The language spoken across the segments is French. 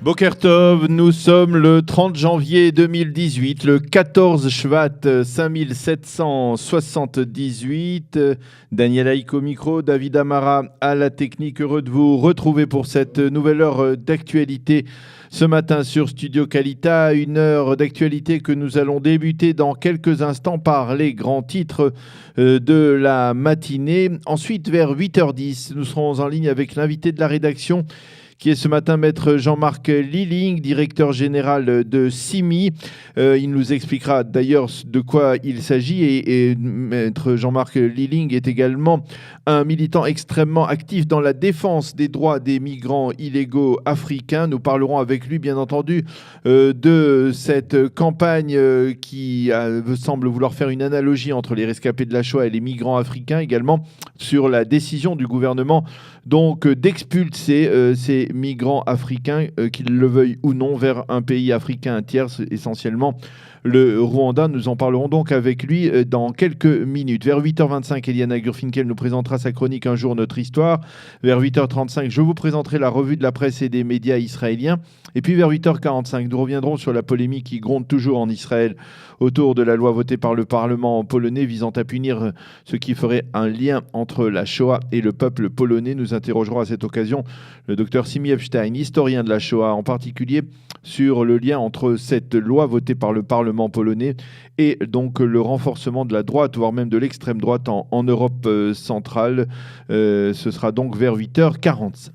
Boker Tov, nous sommes le 30 janvier 2018, le 14 Shvat 5778. Daniel Haïk au micro, David Amara à la technique. Heureux de vous retrouver pour cette nouvelle heure d'actualité ce matin sur Studio Kalita. Une heure d'actualité que nous allons débuter dans quelques instants par les grands titres de la matinée. Ensuite, vers 8h10, nous serons en ligne avec l'invité de la rédaction, qui est ce matin maître Jean-Marc Lilling, directeur général de CIMI. Il nous expliquera d'ailleurs de quoi il s'agit. Et maître Jean-Marc Lilling est également un militant extrêmement actif dans la défense des droits des migrants illégaux africains. Nous parlerons avec lui, bien entendu, de cette campagne qui semble vouloir faire une analogie entre les rescapés de la Shoah et les migrants africains, également sur la décision du gouvernement donc d'expulser ces migrants africains, qu'ils le veuillent ou non, vers un pays africain tiers, essentiellement le Rwanda. Nous en parlerons donc avec lui dans quelques minutes. Vers 8h25, Eliana Gurfinkel nous présentera sa chronique Un jour notre histoire. Vers 8h35, je vous présenterai la revue de la presse et des médias israéliens. Et puis vers 8h45, nous reviendrons sur la polémique qui gronde toujours en Israël autour de la loi votée par le Parlement polonais visant à punir ce qui ferait un lien entre la Shoah et le peuple polonais. Nous interrogerons à cette occasion le docteur Simi Epstein, historien de la Shoah, en particulier sur le lien entre cette loi votée par le Parlement polonais et donc le renforcement de la droite, voire même de l'extrême droite en Europe centrale. Ce sera donc vers 8h45.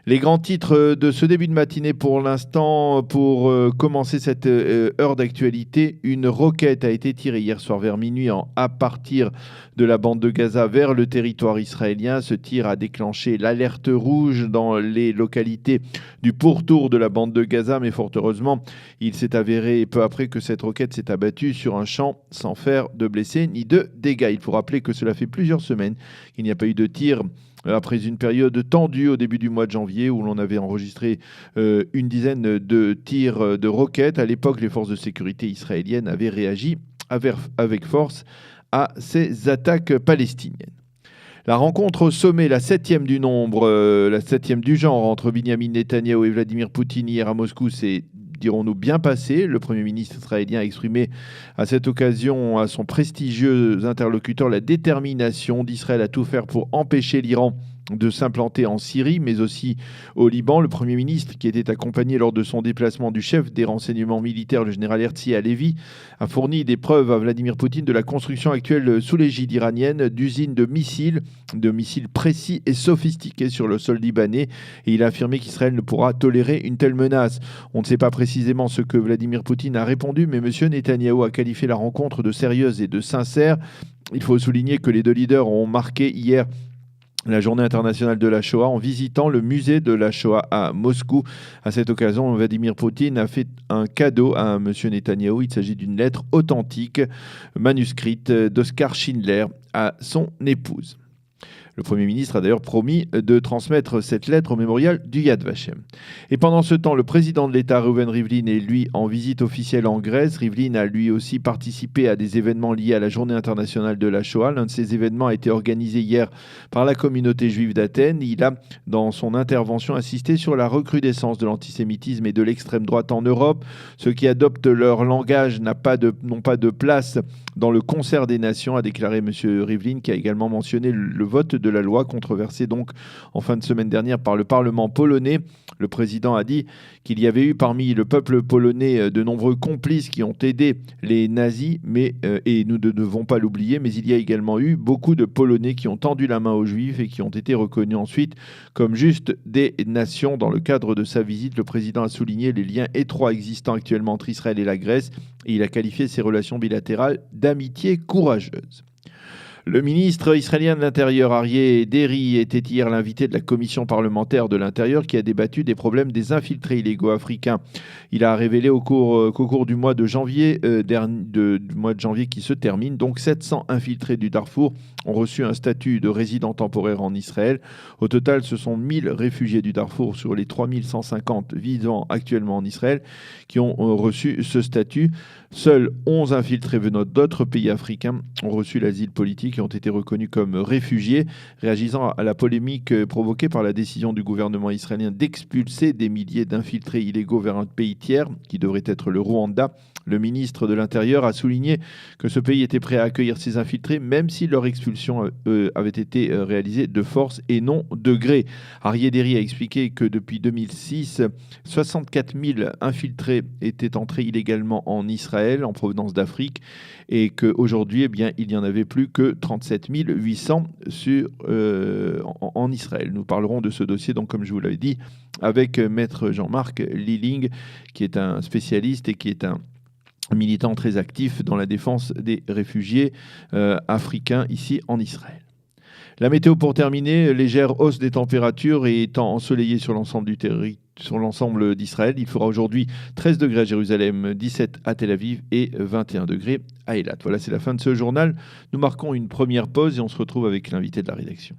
Les grands titres de ce début de matinée pour l'instant, pour commencer cette heure d'actualité. Une roquette a été tirée hier soir vers minuit à partir de la bande de Gaza vers le territoire israélien. Ce tir a déclenché l'alerte rouge dans les localités du pourtour de la bande de Gaza, mais fort heureusement, il s'est avéré peu après que cette roquette s'est abattue sur un champ sans faire de blessés ni de dégâts. Il faut rappeler que cela fait plusieurs semaines qu'il n'y a pas eu de tir après une période tendue au début du mois de janvier où l'on avait enregistré une dizaine de tirs de roquettes. À l'époque, les forces de sécurité israéliennes avaient réagi avec force à ces attaques palestiniennes. La rencontre au sommet, la 7e du nombre, la 7e du genre entre Benyamin Netanyahou et Vladimir Poutine hier à Moscou, c'est, dirons-nous, bien passé. Le Premier ministre israélien a exprimé à cette occasion à son prestigieux interlocuteur la détermination d'Israël à tout faire pour empêcher l'Iran de s'implanter en Syrie, mais aussi au Liban. Le Premier ministre, qui était accompagné lors de son déplacement du chef des renseignements militaires, le général Herzi Halevi, a fourni des preuves à Vladimir Poutine de la construction actuelle sous l'égide iranienne d'usines de missiles précis et sophistiqués sur le sol libanais. Et il a affirmé qu'Israël ne pourra tolérer une telle menace. On ne sait pas précisément ce que Vladimir Poutine a répondu, mais M. Netanyahou a qualifié la rencontre de sérieuse et de sincère. Il faut souligner que les deux leaders ont marqué hier la journée internationale de la Shoah en visitant le musée de la Shoah à Moscou. À cette occasion, Vladimir Poutine a fait un cadeau à M. Netanyahou. Il s'agit d'une lettre authentique, manuscrite d'Oskar Schindler à son épouse. Le Premier ministre a d'ailleurs promis de transmettre cette lettre au mémorial du Yad Vashem. Et pendant ce temps, le président de l'État, Reuven Rivlin, est lui en visite officielle en Grèce. Rivlin a lui aussi participé à des événements liés à la Journée internationale de la Shoah. L'un de ces événements a été organisé hier par la communauté juive d'Athènes. Il a, dans son intervention, insisté sur la recrudescence de l'antisémitisme et de l'extrême droite en Europe. Ceux qui adoptent leur langage n'ont pas de place dans le concert des nations, a déclaré M. Rivlin, qui a également mentionné le vote de la loi controversée donc en fin de semaine dernière par le Parlement polonais. Le président a dit qu'il y avait eu parmi le peuple polonais de nombreux complices qui ont aidé les nazis, et nous ne devons pas l'oublier, mais il y a également eu beaucoup de Polonais qui ont tendu la main aux Juifs et qui ont été reconnus ensuite comme juste des nations. Dans le cadre de sa visite, le président a souligné les liens étroits existants actuellement entre Israël et la Grèce et il a qualifié ces relations bilatérales d'amitié courageuse. Le ministre israélien de l'Intérieur, Aryeh Deri, était hier l'invité de la commission parlementaire de l'Intérieur qui a débattu des problèmes des infiltrés illégaux africains. Il a révélé qu'au cours du mois de janvier, qui se termine, donc 700 infiltrés du Darfour ont reçu un statut de résident temporaire en Israël. Au total, ce sont 1000 réfugiés du Darfour sur les 3150 vivant actuellement en Israël qui ont reçu ce statut. Seuls 11 infiltrés venant d'autres pays africains ont reçu l'asile politique, qui ont été reconnus comme réfugiés, réagissant à la polémique provoquée par la décision du gouvernement israélien d'expulser des milliers d'infiltrés illégaux vers un pays tiers, qui devrait être le Rwanda. Le ministre de l'Intérieur a souligné que ce pays était prêt à accueillir ces infiltrés, même si leur expulsion avait été réalisée de force et non de gré. Arié Deri a expliqué que depuis 2006, 64 000 infiltrés étaient entrés illégalement en Israël, en provenance d'Afrique, et qu'aujourd'hui, il n'y en avait plus que 37 800 en Israël. Nous parlerons de ce dossier, donc, comme je vous l'avais dit, avec Maître Jean-Marc Liling, qui est un spécialiste et qui est un militant très actif dans la défense des réfugiés africains ici en Israël. La météo pour terminer, légère hausse des températures et étant ensoleillé sur l'ensemble d'Israël. Il fera aujourd'hui 13 degrés à Jérusalem, 17 à Tel Aviv et 21 degrés à Eilat. Voilà, c'est la fin de ce journal. Nous marquons une première pause et on se retrouve avec l'invité de la rédaction.